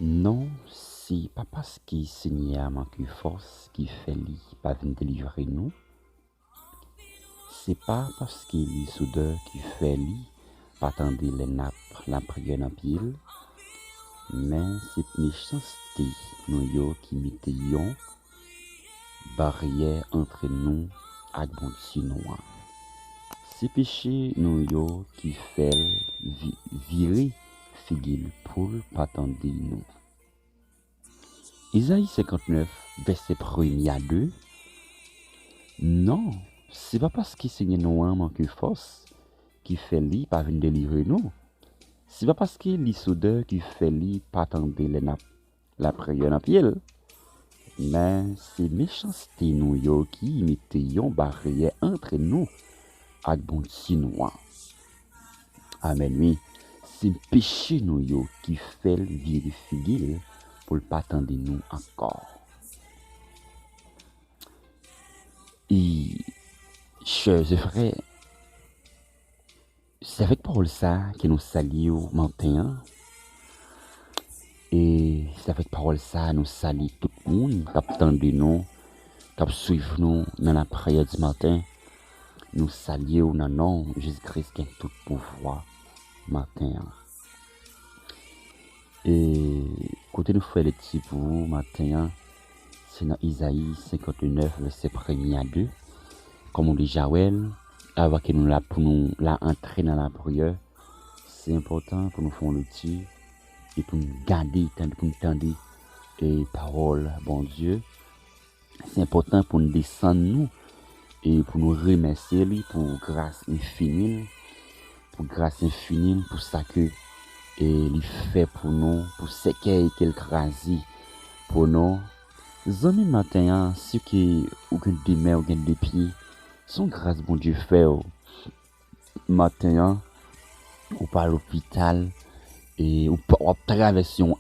Non, c'est pas parce qu'il Seigneur manque force qui fait lui pas venir délivrer nous. C'est pas parce qu'il est soudeur qui fait lui pas attendre les nappes la prière en pile. Mais c'est méchanceté nous yo qui mettions barrière entre nous et bon Dieu noir. C'est péché nous yo qui fait virer figure poule pas attendre nous. Isaïe 59, verset 1 à 2. Non, c'est pas parce que Seigneur nous manque force qui fait lui pas venir délivrer nous. C'est pas parce que les soudeurs qui fait lui pas attendre la prière en pied. Mais c'est méchanceté nous yo qui mettions barrière entre nous et bon Dieu noir. Amen, oui. C'est péché nous yo qui fait virer figure pour ne pas attendre nous encore. Et, chers frères, c'est avec parole ça que nous saluons matin. Et c'est avec parole ça nous saluons tout le monde qui attend nous, qui suit nous dans la prière du matin. Nous saluons dans le nom de Jésus-Christ qui a tout pouvoir matin. Et côté nous faire les petits pour vous matin, c'est dans Isaïe 59, verset 1 à 2. Comme on dit Joël, avant que nous la pour nous la entrer dans la prière, c'est important pour nous faire le petit et pour nous garder, pour nous tendre et parole, bon Dieu. C'est important pour nous descendre nous et pour nous remercier lui pour grâce infinie, pour ça que et il fait pour nous, pour ce qu'il crasi pour nous. Les amis matin, ceux qui ont des mains ou des pieds, sont grâce bon Dieu fait. Matin, ou pas à l'hôpital, et ou traverser une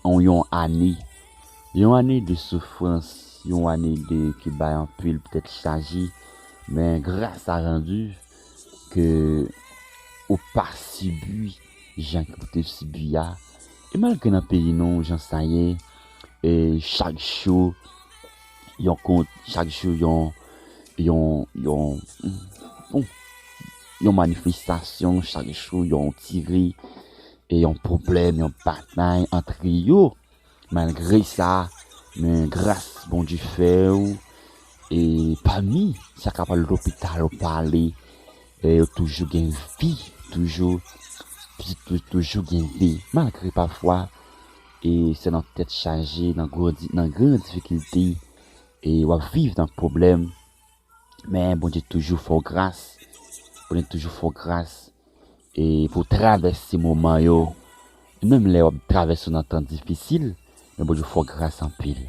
année de souffrance, une année de qui bat un peu peut-être chargé, mais grâce à rendu que ou pas subi gens qui peut subi et malgré dans pays non j'en sais et chaque jour yon compte chaque jour yon manifestation chaque jour yon tiré et yon problème yon bataille entre yo malgré ça mais grâce bon Dieu fait et parmi ça capable l'hôpital ou parler et toujours gain vie toujours gain vie malgré parfois et c'est dans tête chargée dans grande difficulté et on va vivre dans problème mais bon Dieu toujours fort grâce et pour traverser ces moments yo même les traverser dans temps difficile mais bon Dieu fort grâce en pile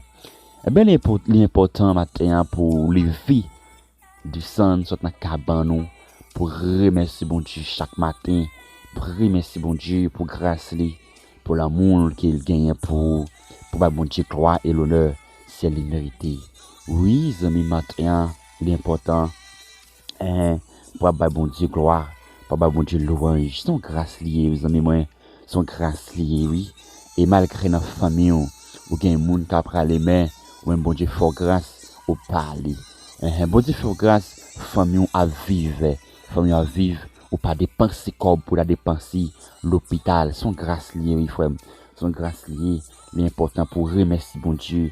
et bien l'important matin pour lever du sang sur notre cabane pour remercier bon Dieu chaque matin pour remercier bon Dieu pour grâce pour l'amour qu'il gagne pour bon Dieu gloire et l'honneur c'est l'immérité. Oui, amis matin, l'important pour bon Dieu gloire, pour bon Dieu louange, son grâce liée, les amis moi, son grâce liée oui. Et malgré notre famille ou gagne monde qui après les mains, ou un bon Dieu fort grâce au parler. Bon Dieu fort grâce, famille à vivre ou pas dépenser comme pour la dépenser l'hôpital, son grâce liée oui frère. son grâce liée, l'important pour remercier bon Dieu.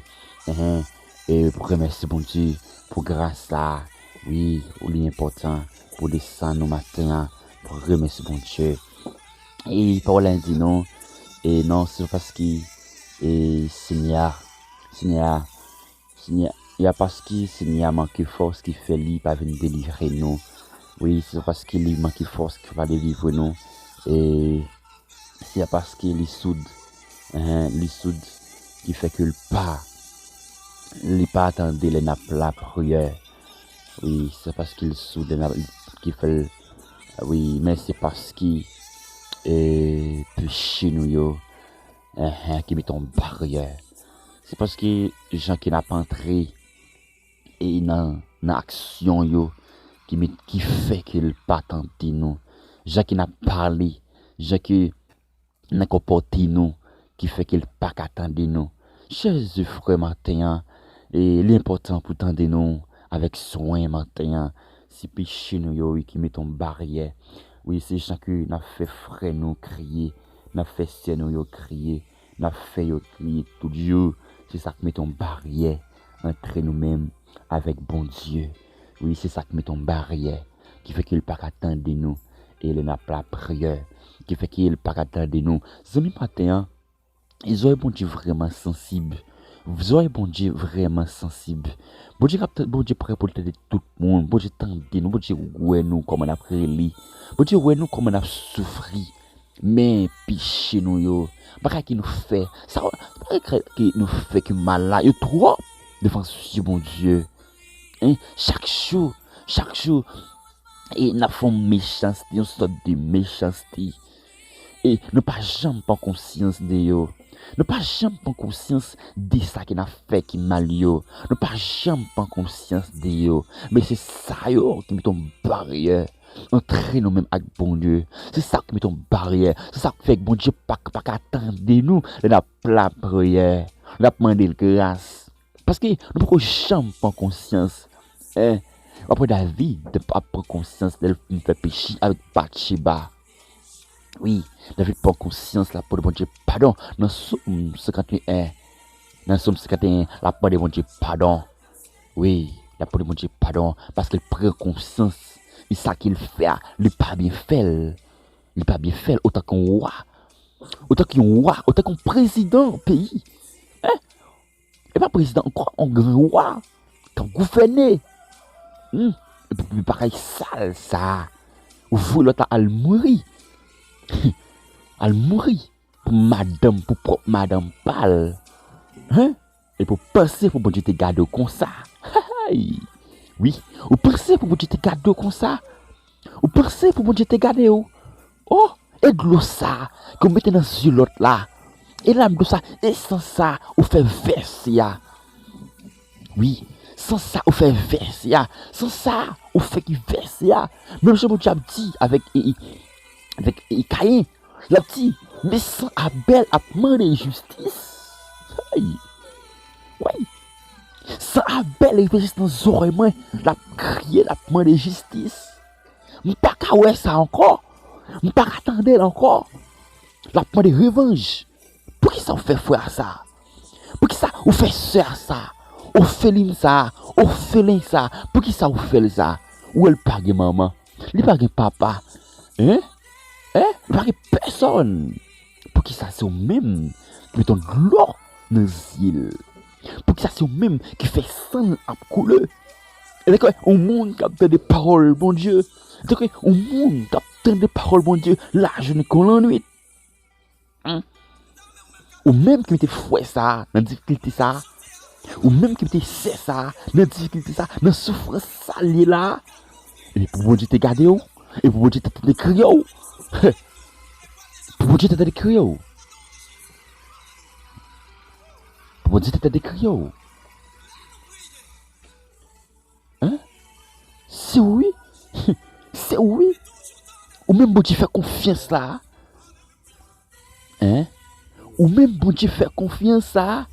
Et pour remercier bon Dieu pour grâce là. Oui, l'important pour descendre au matin pour remercier bon Dieu. Et Paul dit non. Et non, c'est parce que Seigneur, il y a parce que Seigneur manque force qui fait lui pas venir délivrer nous. Oui, c'est parce qu'il manque force qui va délivrer nous. Et c'est parce qu'il soude, qui fait que le pas attendre les nappes la prière. Oui, c'est parce qu'il soude qui fait, oui, mais c'est parce qu'il péché nous yo, qui met en barrière. C'est parce que les gens qui n'a pas entré et dans action yo qui fait qu'il pas tenter nous. Gens qui n'a parlé, gens qui n'a comporté nous qui fait qu'il pas attendre nous. Jésus frère matin et l'important pour tendre nous avec soin matin, c'est péché nous yo qui met en barrière. Oui, c'est gens qui n'a fait frère nous crier, n'a fait sœur nous yo crier, n'a fait yo crier tout Dieu. C'est ça qui met en barrière entre nous-mêmes avec bon Dieu. Oui, c'est ça qui met en barrière, qui fait qu'il pas attendre nous. Et il n'a pas la prière, qui fait qu'il pas attendre nous. Zami matin, ils ont un bon Dieu vraiment sensible. Vous avez un bon Dieu vraiment sensible. Bon Dieu prêt pour t'aider tout le monde. Bon Dieu tendre nous. Bon Dieu ouais nous comme on a pris. Bon Dieu ouais nous comme on a souffri. Mais péché nous yo. Pas qui nous fait. Ça qui nous fait que mal là. Yo trop devant ce bon Dieu. Hein? Chaque jour. Et nous avons méchanceté, une sorte de méchanceté. Et nous pas jamais pas conscience de yo. Nous pas jamais pas conscience de ça qui n'a fait qui mal yo. Nous pas jamais pas conscience de yo. Mais c'est ça yo qui met ton barrière entre nous-mêmes avec bon Dieu. C'est ça qui met ton barrière. C'est ça qui fait que bon Dieu pas attendre nous. Il a la prière. Il a demandé grâce. Parce que nous pas jamais pas conscience. Après David, de pas prendre conscience de faire péché avec Bathsheba. Oui, David prend conscience là pour de bon Dieu pardon. Dans Somme 51, la part de bon Dieu pardon. Oui, la part de bon Dieu pardon. Parce qu'il prend conscience. Et ça qu'il fait, il pas bien fait. Il pas bien fait autant qu'un roi. Autant qu'un président au pays. Et pas président, encore un grand roi. Qu'un gouverneur. Et puis pareil sale ça. Vous l'autre à mourir. À mourir pour madame, pour propre madame pâle. Et pour penser pour bon Dieu te garder comme ça. Oui, ou penser pour bon Dieu te garder comme ça. Ou penser pour bon Dieu te garder. Oh, et de l'eau ça, qu'on mette dans ce l'autre là. Et l'âme de ça, et sans ça, on fait verser. Oui. Sans ça, on fait verser. Sans ça, on fait qui verser. Même si mon Dieu a dit avec Caïn, la petite, mais sans Abel a demandé justice. Oui. Sans Abel, il fait dans les oreilles, la crié, la demandé justice. Je ne peux pas ouais ça encore. Je ne peux pas attendre encore. La demandé revanche. Pour qui ça on fait frère ça? Pour qui ça on fait soeur ça? On fait ça, on fait ça. Pour qui ça on fait ça? Où elle pague maman? Il pague papa. Il pague personne. Pour qui ça c'est au même qui met de l'eau dans les îles. Pour qui ça c'est au même qui fait sang à couler. Et d'accord, au monde qui a des paroles, bon Dieu. D'accord, au monde qui a des paroles, bon Dieu. Là, je ne connais l'ennui. Ou même qui mettait fouet ça, dans la difficulté ça. Ou même qui mettait c'est ça, dans la difficulté ça, dans la souffrance ça, là. Et pour bon Dieu te garder, et pour bon Dieu te crier. Pour bon Dieu te crier. Pour bon Dieu te crier. C'est oui. C'est oui. Ou même bon Dieu fait confiance là. Ou même bon Dieu fait confiance là.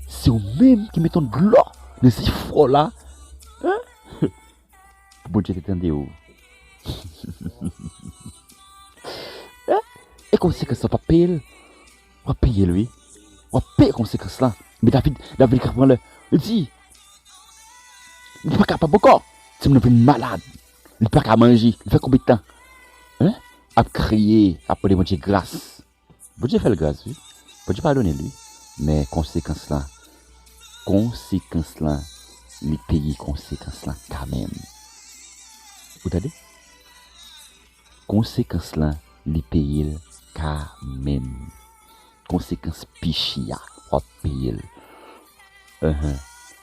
C'est ou même qui met ton gloire dans ces froids là. Bon Dieu t'attendait où? Et comme c'est que ça pas pile. On va payer lui. On va payer conséquence là. Mais David prend le. Il dit, il n'est pas capable encore. C'est une malade. Il n'est pas capable de manger. Il fait combien de temps? Hein? À crier, à appeler mon Dieu grâce. Bon Dieu fait le grâce, oui. Bon Dieu pardonne lui. Mais conséquence là, les pays conséquence là quand même. Vous entendez? Conséquence là, les pays quand même. Conséquence pichia, on paye.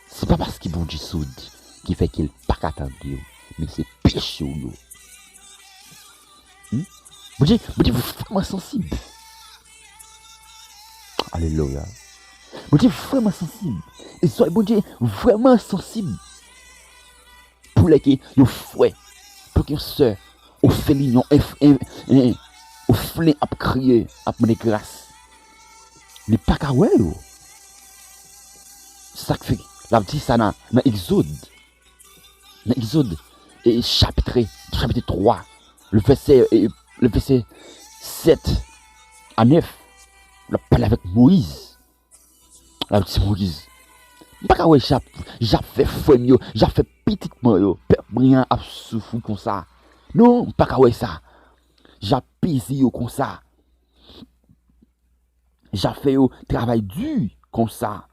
C'est pas parce qu'il bon Dieu soude qui fait qu'il pas attendre, mais c'est péché ou Bon Dieu vraiment sensible. Alléluia. Bon Dieu vraiment sensible. Et soit bon Dieu vraiment sensible. Pour les qui ont fouet, pour qu'ils soient au félin, au flin à crier, à demander grâce. Les pas qu'à ouais. Ça fait la dit ça dans Exode. Dans Exode et chapitre 3, le verset 7 à 9. On parle avec Moïse. La dit Moïse. Pas qu'à ouais j'ai fait fouet mieux, j'ai fait petitement yo, rien à souffrir comme ça. Non, pas qu'à ouais ça. J'ai pisé comme ça. J'ai fait un travail dur comme ça.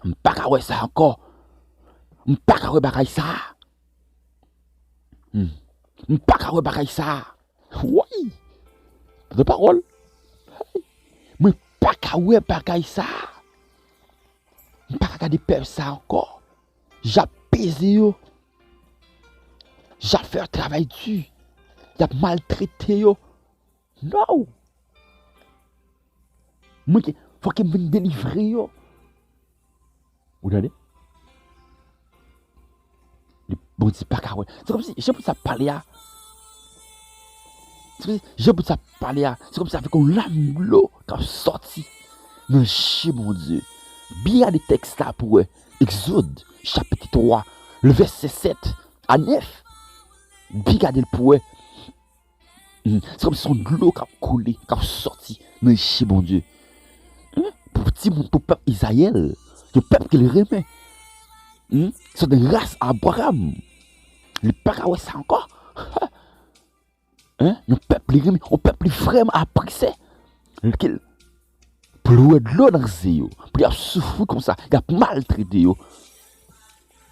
Je ne peux pas faire ça encore. Je ne peux pas faire ça. Je ne peux pas faire ça. Oui. De parole. Je ne peux pas faire ça. Je ne peux pas faire ça encore. J'ai pesé. J'ai fait un travail dur. J'ai maltraité. Non. Il faut qu'il me délivre. Vous voyez? Bon, c'est pas carré. C'est comme si j'ai pu ça parler à. J'ai pu ça parler à. C'est comme si avec un lame l'eau qui a sorti. Non, chez mon Dieu. Bien des textes là pour eux. Exode, chapitre 3, le verset 7 à 9. Bien des pour eux. C'est comme si son l'eau qui a coulé, qui a sorti. Non, chez mon Dieu. Pour petit monde, pour peuple Israël. Le peuple qui le remet. C'est de race Abraham. Le peuple a ça encore. Le peuple le remet. Le peuple vraiment apprécié. Pour louer de l'eau dans le zéo. Pour y souffrir comme ça. Il a maltraité.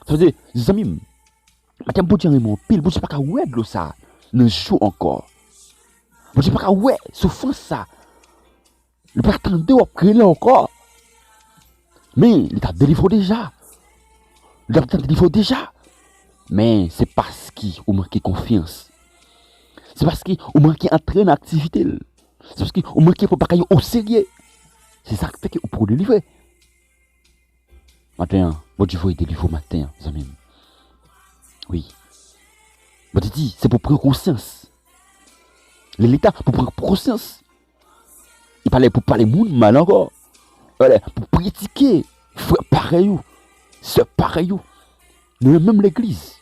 Ça veut dire, les amis, je ne peux pas mon pile. Je ne peux pas de l'eau ça. Ne joue encore. Je ne peux pas souffrance ça. Je ne peux pas attendre à créer encore. Mais il t'a délivré déjà. Il t'a délivré déjà. Mais c'est parce qu'il manque confiance. C'est parce qu'il manque entraîner l'activité. C'est parce qu'il manque pour pas au sérieux. C'est ça qui fait qu'il peut délivrer. Matin, bon Dieu, vous délivrer matin, les amis. Oui. Bon Dieu dit, c'est pour prendre conscience. L'État, pour prendre conscience. Il parlait pour parler monde mal encore. Voilà, pour critiquer, frère pareil, c'est pareil. Même l'église,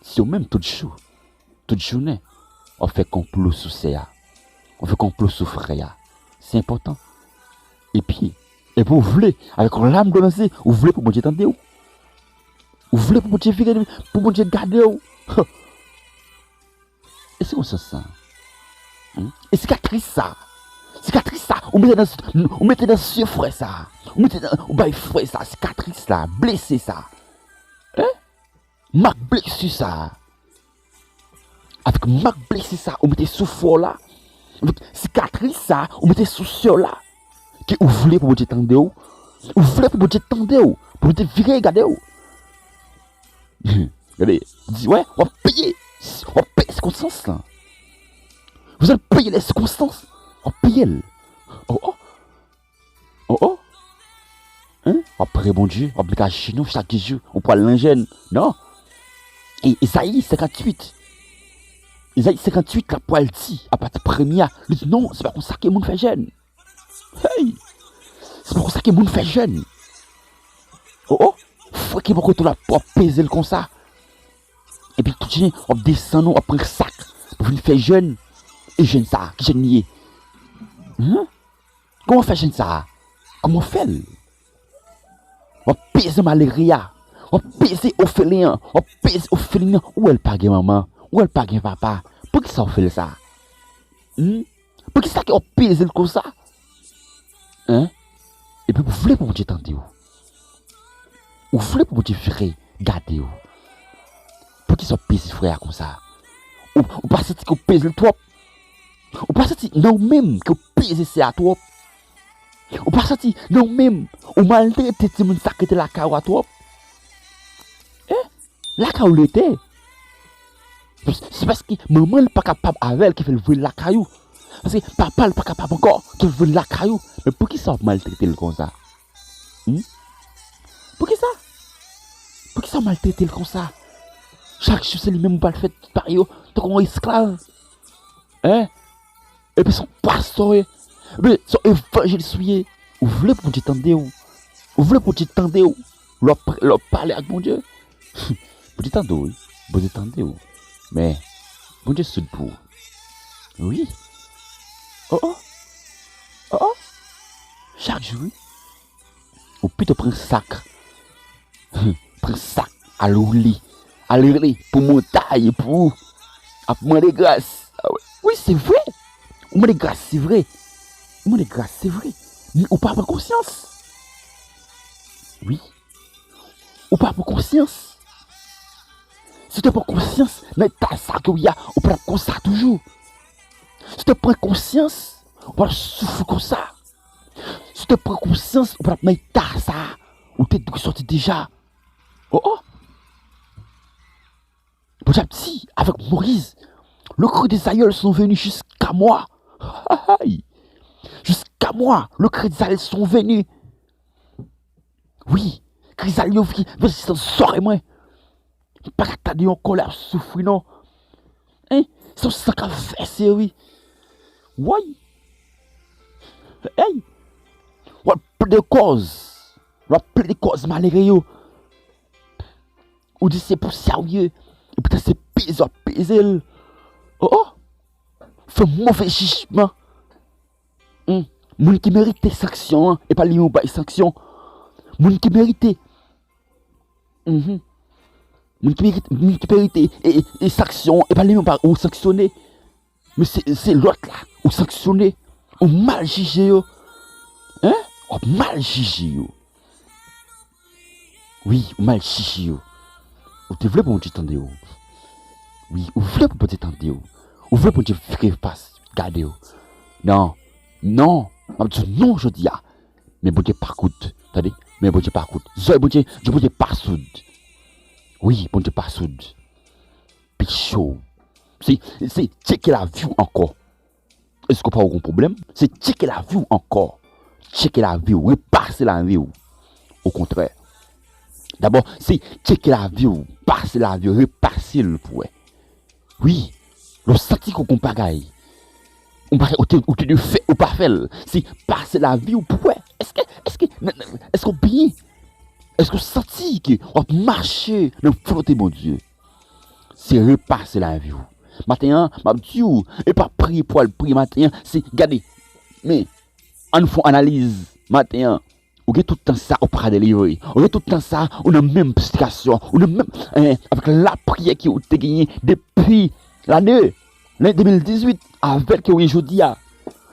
si on même toute journée, on fait complot sous ça, on fait complot sous frère, c'est important. Et puis, vous voulez, avec l'âme de lancer, vous voulez pour mon Dieu tenter, vous voulez pour mon Dieu virer, pour mon Dieu garder. Et c'est comme ça. Et cicatrice ça. Cicatrice ça. On mettait dans ce frère ça. On mettait dans frère ça. Cicatrice là. Blessé ça. Marc blessé ça. Avec Marc blessé ça. On mettait sous fort là. Avec cicatrice ça. On mettait sous sur là. Qui vous voulez pour vous tendre ou. Vous voulez pour vous tendre ou. Pour vous virer regarder ou. Regardez. Dis ouais. On va payer. On va payer ces circonstances là. Vous allez payer les circonstances. On paye. Oh. Après, bon Dieu, on va chez nous chaque jour. On prend l'ingène. Non. Et Isaïe 58. Isaïe 58, la poêle dit, à partir de première. Il dit non, c'est pas comme ça que les gens fait jeune. Hey. C'est pas comme ça que les gens fait jeune. Faut qu'il y ait beaucoup de la pour peser comme ça. Et puis, tout le monde, on descend, on prend un sac pour venir faire jeune. Et jeune ça, qui jeune nié? Hein? Comment fait jeune ça? Comment fait? On pèse malaria. On pèse orphelin. On pèse orphelin. Où elle pas maman? Où elle pas papa? Pour qui ça on fait ça? Pour qui ça qu'on pèse comme ça? Hein? Et puis vous voulez pour Dieu tenter où? Vous voulez pour Dieu faire garder où? Pour qui ça pèse frère comme ça? Ou pas ça qu'on pèse le trop? Ou pas ça non même que pèse c'est à toi? Ou pas ça non même ou maltraiter tout le monde ça qui était la caou à toi? La caou l'était. C'est parce que maman n'est pas capable avec elle qui fait le voler la caillou. Parce que papa n'est pas capable encore qui fait la caillou. Mais pour qui ça maltraiter comme ça? Pour qui ça? Pour qui ça maltraiter comme ça? Chaque chose c'est lui-même pas le fait par eux, tant esclave. Hein? Et puis son pasteur, mais son évangéliste, vous voulez pour Dieu tendre où? Vous voulez pour Dieu tendre où? Leur parler avec mon Dieu? Pour Dieu tendre où? Pour Dieu tendre où? Mais, bon Dieu soude pour. Oui. Oh. Chaque jour, ou plutôt prendre sac. Prendre sac à l'ouli. À l'ouli pour montagne, pour demander grâce. Oui, c'est vrai. Ou demander grâce, c'est vrai. Ou demander grâce, c'est vrai. Mais ou pas avoir conscience. Oui. Ou pas avoir conscience. Si tu prends conscience, mais t'as ça qu'il y a, on prend comme ça toujours. Si tu prends conscience, on va souffrir comme ça. Si tu prends conscience, on prend mais t'as ça, ou t'es sorti déjà. Oh. Petit, avec Moïse, le cri des aïeuls sont venus jusqu'à moi. Jusqu'à moi, le cri des aïeuls sont venus. Oui, cri des aïeuls, vas-y, sors et moi. Pas qu'à t'aider en colère, souffrir, non. Hein? C'est ça qu'a fait, c'est oui. Oui. Hey. On a plein de causes. On a plein de causes malheureuses. On dit c'est pour sérieux. Et peut-être c'est pise. Oh. Fait mauvais jugement. Moun qui mérite des sanctions, et pas les mots des sanctions. Moun qui mérite. Moun qui mérite et sanctions, et pas les mots ou sanctionner. Mais c'est l'autre là, ou sanctionner, ou mal jugé. Hein? Ou mal jugé. Oui, ou mal jugé. Ou tu voulais pour Dieu t'entendre. Oui, ou voulez pour Dieu t'entendre. Ou voulez pour Dieu faire face, garder. Non, non, je dis. Mais bon Dieu pas coûte. Attendez, mais bon Dieu pas coûte. Bon Dieu pas soude. Oui, bon Dieu pas soude. Pichot. C'est checker la vue encore. Est-ce qu'on pas aucun problème? C'est checker la vue encore. Checker la vue, repasser la vue. Au contraire. D'abord, c'est checker la vue, passer la vue, repasser le pouet. Oui, le senti qu'on comparaille. On va ou de fait ou pas fait. C'est passer la vie ou pouet. Est-ce qu'on bien? Est-ce qu'on senti qu'on marche dans le flot de mon Dieu? C'est repasser la vie. Maintenant, ma Dieu, et pas prier pour le prier maintenant, c'est regardez. Mais on fait analyse maintenant. On a tout le temps ça, on peut délivrer. On a tout le temps ça, on a même situation, on a même avec la prière qui a été gagnée depuis l'année 2018 avec que aujourd'hui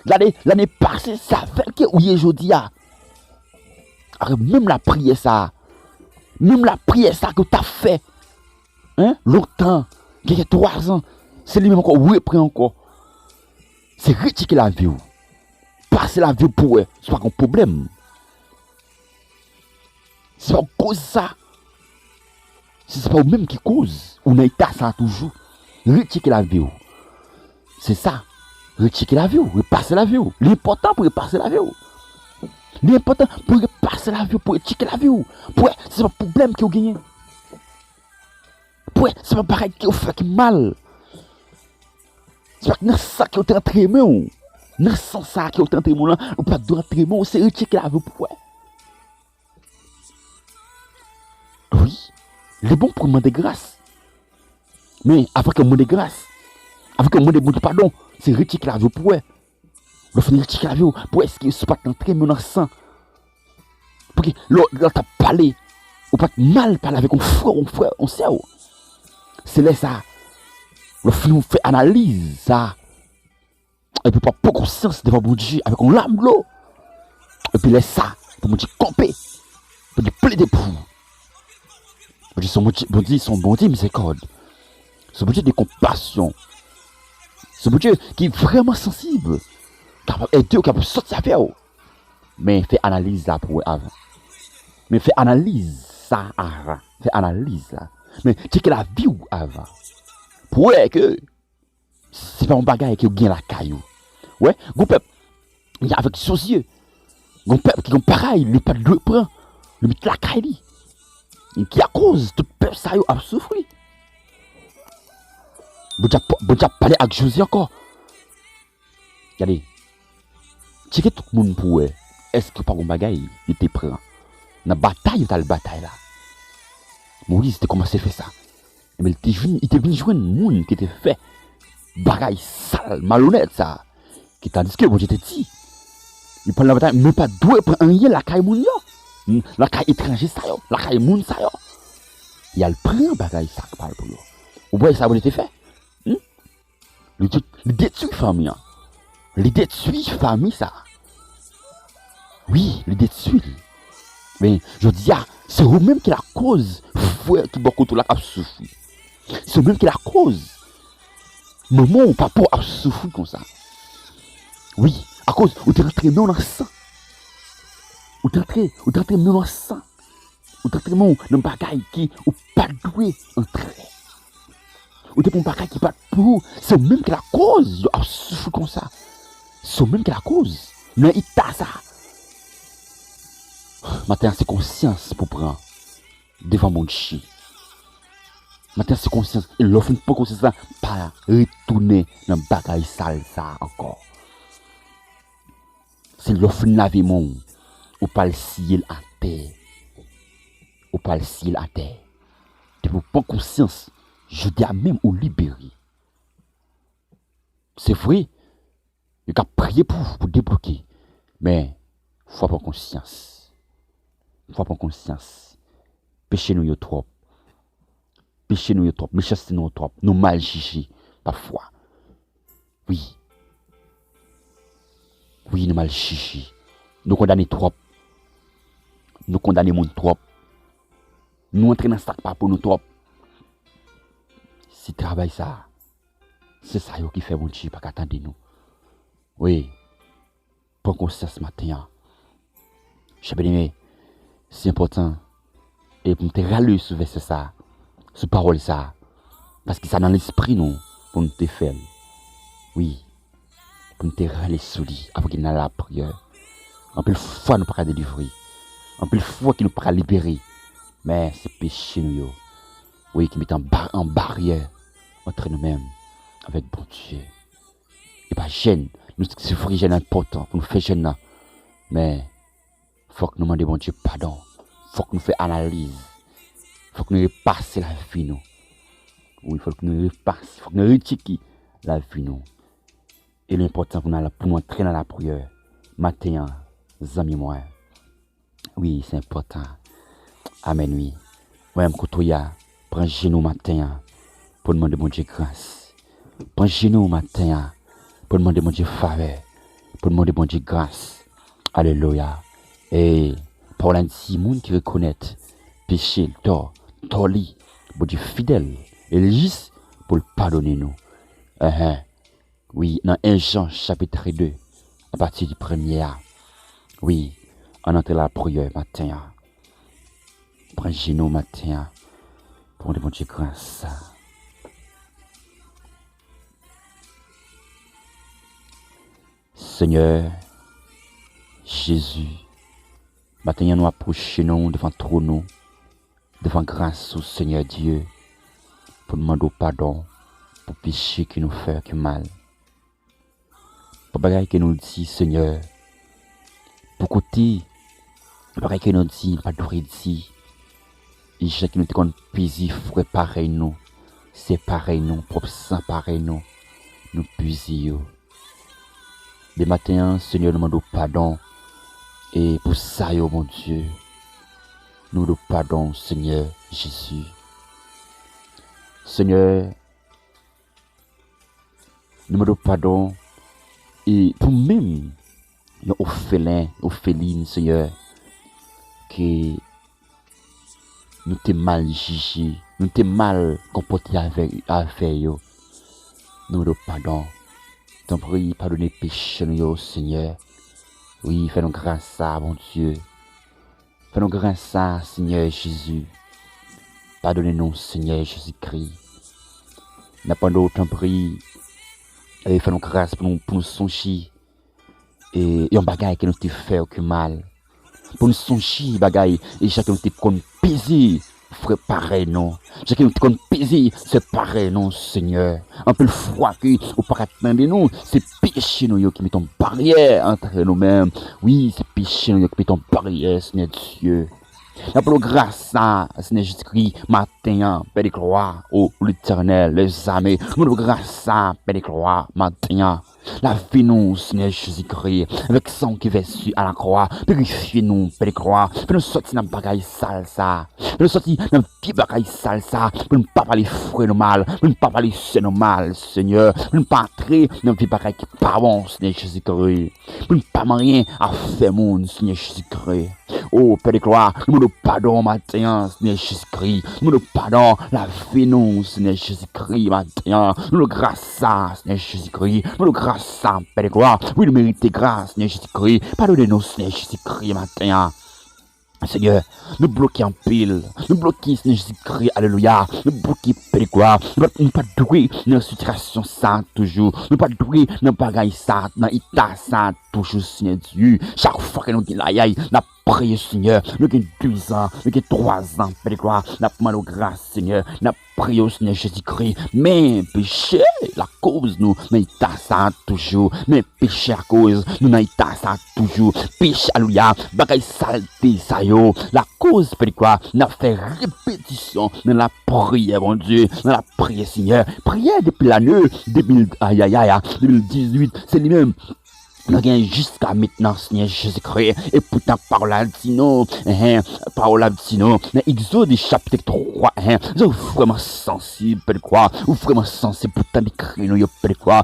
l'année passée ça avec que aujourd'hui même la prière ça que tu as fait longtemps il y a 3 ans c'est lui même encore repris encore c'est retirer la vie passer la vie pour eux c'est pas un problème c'est pas cause ça c'est pas même qui cause on a été ça toujours retirer la vie c'est ça retirer la vie repasser la vie l'important pour repasser la vie l'important pour repasser la vie pour retirer la vie pour c'est pas problème qui vous gagnez pour c'est pas pareil qui vous fait mal c'est pas dans ça qui vous entraîné dans ça qui vous entraîné là ou pas droit entraînement c'est retirer la vie pour oui il est bon pour demander grâce mais avant que demander grâce avant que demander pardon c'est retirer la vie pour eux. Le fin retirer la vie pour est-ce qu'il se passe entrer dans le sang. Pour que l'autre t'a parlé, ou pas mal parler avec un frère, on sait. C'est là ça. Le fin fait analyse ça. Et puis pas conscience devant mon Dieu avec un lame l'eau. Et puis laisse ça pour mon Dieu camper. Pour dire plaider pour. Bon Dieu, son bon Dieu miséricorde. Ce bon Dieu de compassion. Ce bon Dieu qui est vraiment sensible. Capable d'aider, capable de sortir à faire. Mais fait analyse là pour avant. Mais fait analyse ça avant. Fait analyse là. Mais checker la vie ou avant. Pour que c'est pas un bagage qui gagne la caillou. Ouais, gon peuple, il y a avec ses yeux. Gon peuple qui est pareil, le pas de prend, le met la caille. Qui à cause tout peuple ça a souffert. Bon déjà parler avec Josué encore. Regardez. Checker tout le monde pour est-ce que pas un bagage il te prend. Dans bataille dans la bataille là. Moïse était commencé à faire ça. Mais il était venu jouer un monde qui était fait bagaille sale, malhonnête ça. Qui tandis que bon j'étais dit. Il prend la bataille mais pas doué pour rien la caille moun yo. La caille étranger ça yo, la caille moun ça yo. Il y a le prend bagaille ça parle pour yo. Vous voyez ça vous était fait. Le détruit famille. Le détruit famille ça. Oui, le détruit. Mais je dis c'est vous-même qui est la cause frère qui beaucoup tout la a souffert. C'est vous-même qui est la cause. Maman ou papa a souffert comme ça. Oui, à cause où tu rentres dans le sang. Où tu rentres dans le sang. Où tu rentres dans le bagaille qui ou pas doué entrer. Ou tu prends un bagaille qui pas pour. C'est même que la cause a souffert comme ça. C'est même que la cause. Mais il t'a ça. Maintenant c'est conscience pour prendre devant mon chien. Maintenant c'est conscience. Et l'offre pas conscience ça pas retourner dans le bagaille sale ça encore. C'est l'offre laver mon ou pas le ciel à terre. Ou pas le ciel à terre. Tu peux pas conscience. Je dis à même ou libérer. C'est vrai. Il a prié pour débloquer. Mais faut pas conscience. Faut pas conscience. Péché nous yo trop. Péché nous yo trop. Méchanceté nous trop. Nous mal jugés parfois. Oui. Oui, nous mal jugés. Nous condamnons trop. Nous condamnons monde trop. Nous entrons dans ça pas pour nous trop. Si travail ça, c'est ça qui fait mon Dieu, pas qu'attendre nous. Oui, prends conscience matin. Je bien aimé, c'est important. Et pour me te râler sur verset ça, sur parole ça, parce que ça dans l'esprit nous, pour nous te faire. Oui, pour nous te râler sur lui, avant qu'il n'ait la prière. En plus, fois nous pas délivrer. En plus, fois qu'il nous pas libérer. Mais c'est péché nous. Oui, qui met en barrière entre nous-mêmes avec bon Dieu. Et pas gêne. Nous souffrir gêne important pour nous faire gêne. Mais il faut que nous demandions bon Dieu pardon. Il faut que nous fassions analyse. Il faut que nous repassions la vie nous. Oui, il faut que nous repassions. Il faut que nous retirions la vie nous. Et l'important pour nous entrer dans la prière. Matin, amis moi. Oui, c'est important. Amen, oui. Moi-même, Koutoya, prends genou matin pour demander mon Dieu grâce. Prends genou matin pour demander mon Dieu faveur. Pour demander mon Dieu grâce. Alléluia. Et pour l'indice, monde qui reconnaît péché, tort, li, bon Dieu fidèle et juste pour le pardonner nous. Oui, dans 1 Jean chapitre 2, à partir du premier A. Oui, on entre la prière matin. Prends genou matin pour demander mon Dieu grâce. Seigneur Jésus, maintenant nous approchons nous devant trône, devant grâce au Seigneur Dieu, pour demander pardon pour péché qui nous fait que mal. Pour bagaille que nous dit Seigneur, pour côté, bagaille que nous dit, pas de dire, et je qui nous te compte paisible, frère pareil nous, c'est pareil nous, propre sang pareil nous, nous puiser. Des matins, Seigneur, nous demandons pardon. Et pour ça, mon Dieu, nous demandons pardon, Seigneur Jésus. Seigneur, nous demandons pardon. Et pour même, les orphelines, Seigneur, que nous t'es mal jugé, nous t'es mal comporté avec eux. Nous demandons pardon. T'en prie, pardonnez péché, nous, Seigneur. Oui, fais-nous grâce à mon Dieu. Fais-nous grâce à Seigneur Jésus. Pardonnez-nous, Seigneur Jésus-Christ. N'a pas d'autre prix. Et fais-nous grâce pour nous songer. Et un bagage qui nous te fait aucun mal. Pour nous songer, bagage, et chacun nous te qu'on plaisir. Frère, pareil, non. Chacun nous te plaisir, c'est pareil, non, Seigneur. Un peu le froid que, ou pas attendre nous, c'est péché, nous, qui met en barrière entre nous-mêmes. Oui, c'est péché, nous, qui met en barrière, Seigneur Dieu. La plus grâce à Seigneur Jésus-Christ, matin, Père de gloire, ô l'Éternel, les armées. Nous grâce à Père de gloire, matin. La vie nous, Seigneur Jésus-Christ, avec sang qui versu à la croix, purifiez-nous, Père de gloire, pour nous sortir dans le bagaille sale ça, pour nous sortir dans le petit bagaille sale ça, pour ne pas parler frère nos mal, pour ne pas parler c'est nos mal, Seigneur, pour ne pas entrer dans le petit bagaille qui pas bon, Seigneur Jésus-Christ, pour ne pas rien à faire, mon Seigneur Jésus-Christ. Oh, Père de gloire, nous nous pardon matin, Seigneur Jésus-Christ. Nous nous pardon la vie, nous, Seigneur Jésus-Christ, matin. Nous nous grâce à Seigneur Jésus-Christ. Nous nous grâce à Père de gloire. Oui, nous méritons grâce, Seigneur Jésus-Christ. Pardonnez-nous, Seigneur Jésus-Christ, matin. Seigneur, nous bloquons en pile, nous bloquons Seigneur Jésus-Christ, alléluia, nous bloquons Père de gloire, nous pas doués dans la situation ça toujours, nous pas doués dans bagaille ça, dans l'état ça toujours, Seigneur Dieu. Chaque fois que nous disons là, nous prions, Seigneur, nous avons 2 ans, nous avons 3 ans, Père de gloire, nous demandons grâce, Seigneur, nous prions, Seigneur Jésus-Christ, mais péché, la cause nous, dans l'état ça toujours, mais péché à cause, nous dans l'état ça toujours, péché, alléluia, bagaille saleté ça la cause, Père de gloire, nous avons fait répétition dans la prière, mon Dieu, dans la prière, Seigneur, prière depuis l'année 2018, c'est lui-même. Nous avons jusqu'à maintenant, Seigneur Jésus-Christ, et pourtant, parole à dit non, parole à dit non, dans Exode chapitre 3, nous sommes vraiment sensibles, Père de gloire, ou vraiment sensibles, pourtant, d'écrire nous, Père de gloire,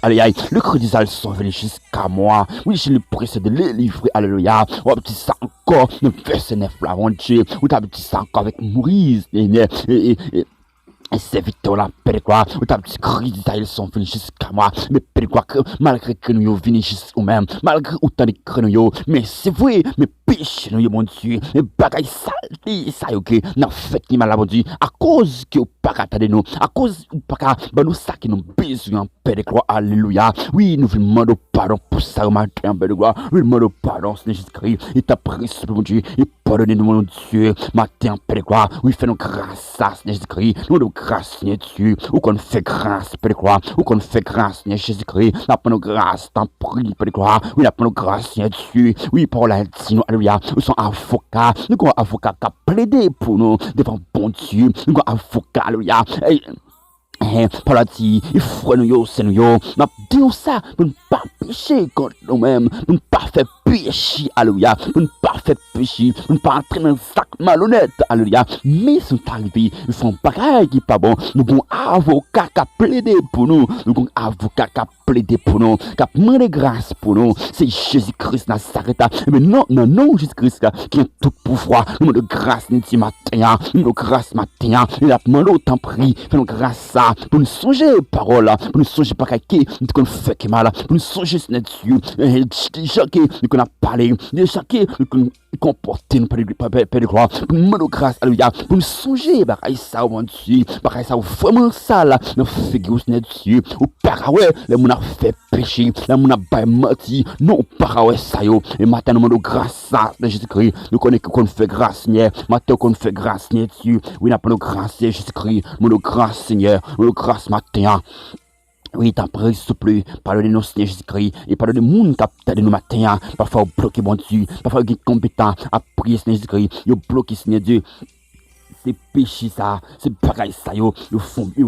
allez, le crédit, ils sont venus jusqu'à moi, oui, je le précède de les livrer, alléluia, ou petit ça encore, le verset 9 là, mon Dieu, ou t'as petit ça encore avec Maurice, et c'est vite la Père de gloire, ou t'as petit cri, ils sont venus jusqu'à moi, mais Père de gloire, malgré que nous venons jusqu'à nous-mêmes, malgré autant de créneaux, mais c'est vrai, mais péché nous, mon Dieu, les bagailles saletés, ça y est, n'a fait ni mal à mon Dieu, à cause que vous pas attendre nous, à cause ou pas ben nous ça qui nous besoin, Père de gloire, alléluia, oui, nous vous demandons pardon pour ça, matin, Père de gloire, nous demandons pardon, Seigneur Jésus-Christ, et ta prière, mon Dieu, et pardonnez-nous, mon Dieu, matin, Père de gloire, oui, fais-nous grâce à Seigneur Jésus-Christ, nous nous grâce, Seigneur Dieu, ou qu'on fait grâce, Père de gloire, ou qu'on fait grâce, Seigneur Jésus-Christ, n'a pas nos grâces, t'en prie, Père de gloire, oui, n'a pas nos grâces, Seigneur Dieu, oui, pour la dit, nous, alléluia, nous sommes avocats, nous avons avocat qui a plaidé pour nous, devant bon Dieu, nous avons avocat, alléluia, Paul a dit, il faut nous, c'est nous, nous disons ça pour ne pas pécher contre nous-mêmes, pour ne pas faire péché, alléluia, pour ne pas faire péché, pour ne pas entrer dans un sac malhonnête, alléluia, mais si nous arrivons, ils font pareil qui n'est pas bon, nous avons un avocat qui a plaidé pour nous, nous avons un avocat qui a plaidé pour nous, qui a demandé grâce pour nous, c'est Jésus-Christ Nazareth, mais non, Jésus-Christ qui a tout pouvoir, nous demandons grâce matin, nous demandons grâce matin, il a demandé autant prix, fais-nous grâce ça, pour nous songer parole, pour nous songer par qui nous fait qui mal, pour nous songer Seigneur Dieu, déjà que nous avons parlé, déjà que nous comporter nous Père de gloire, pour nous demander grâce, alléluia, pour nous songer, bagaille ça, mon Dieu, bagaille ça, vraiment ça, là, nous faisons Seigneur Dieu, ou paraway, les gens ont fait péché, les gens ont menti, non, paraway ça, yo, et maintenant nous demandons grâce à Jésus-Christ, nous connaissons qu'on fait grâce, Seigneur, maintenant qu'on fait grâce, Seigneur Dieu, oui, nous avons grâce, Jésus-Christ, nous demandons grâce, Seigneur, nous demandons grâce matin. Oui, t'as pris, s'il te plaît, pardonnez-nous, Seigneur Jésus-Christ, et pardonnez les gens qui ont nous matin, parfois bloqué, mon Dieu, parfois ils sont compétents à prier, Seigneur Jésus-Christ, ils ont bloqué, Seigneur Dieu. c'est péché ça, c'est bagaille ça, yo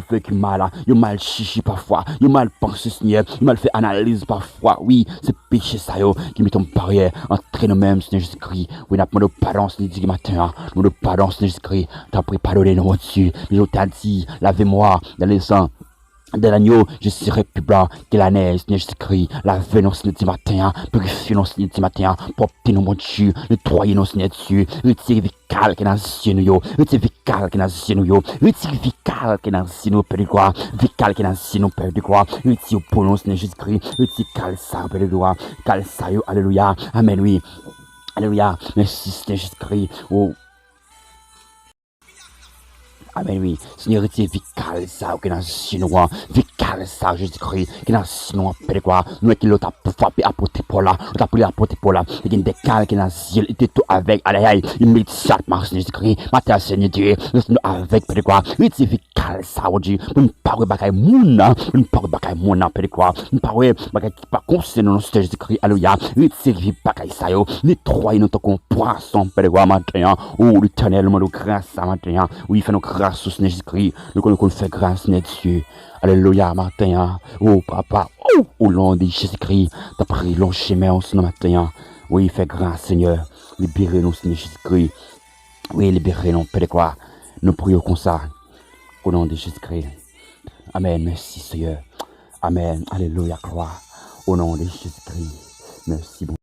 fait que mal, yo mal chichi parfois, yo mal pensé, Seigneur, yo mal fait analyse parfois, oui, c'est péché ça, yo, qui met ton barrière entre nous-mêmes, Seigneur Jésus-Christ, oui, n'a pas de pardon, Seigneur Jésus matin, nous de pardon, Seigneur Jésus-Christ, t'as pris pardonner nous, mon Dieu, mais je t'ai dit, lavez-moi dans les sangs de l'agneau, je serai plus blanc que la neige, Seigneur Jésus-Christ, lavez-nous, Seigneur du matin, purifiez-nous, Seigneur du matin, portez-nous, mon Dieu, nettoyez-nous, Seigneur Dieu, retirez vical qui est dans les yeux, retirez vical qui est dans les yeux, retirez vical qui est dans les yeux, Père de gloire, vical qui est dans les yeux, Père de gloire, retirez pour nous, Seigneur Jésus-Christ, retirez cal ça, Père de gloire, cal ça, alléluia, amen, oui, alléluia, merci, Seigneur Jésus-Christ, oh, amen, oui. Seigneur, retire vical ça, qui est dans le chinois. Vical ça, Jésus-Christ, qui est dans le chinois, Père quoi. Nous, qui l'autre a frappé apôtre Paul là. L'autre a pris apôtre Paul là. Il y a des cales qui est dans le ciel. Il était tout avec. Aïe, aïe. Il immédiatement, Jésus-Christ. Matin, Seigneur Dieu. Nous avec, Père quoi. Retire vical ça, oh Dieu. Nous ne parlons pas de mouna. Nous ne parlons pas de mouna, Père quoi. Nous ne parlons pas de qui pas concernant notre Jésus-Christ. Alléluia. Retire vical ça, yo. Nettoyez nous comme poisson, Père quoi, matin. Oh, l'éternel, nous grâce à matin. Oui, fais-nous grâce au Seigneur Jésus-Christ, nous qu'on fait grâce, Seigneur Dieu. Alléluia, matin. Oh, papa, oh, au nom de Jésus-Christ, t'as pris long chemin ce matin. Oui, fais grâce, Seigneur. Libérez-nous, Seigneur Jésus-Christ. Oui, libérez-nous, Père de quoi. Nous prions comme ça, au nom de Jésus-Christ. Amen, merci, Seigneur. Amen, alléluia, gloire. Au nom de Jésus-Christ. Merci, bon.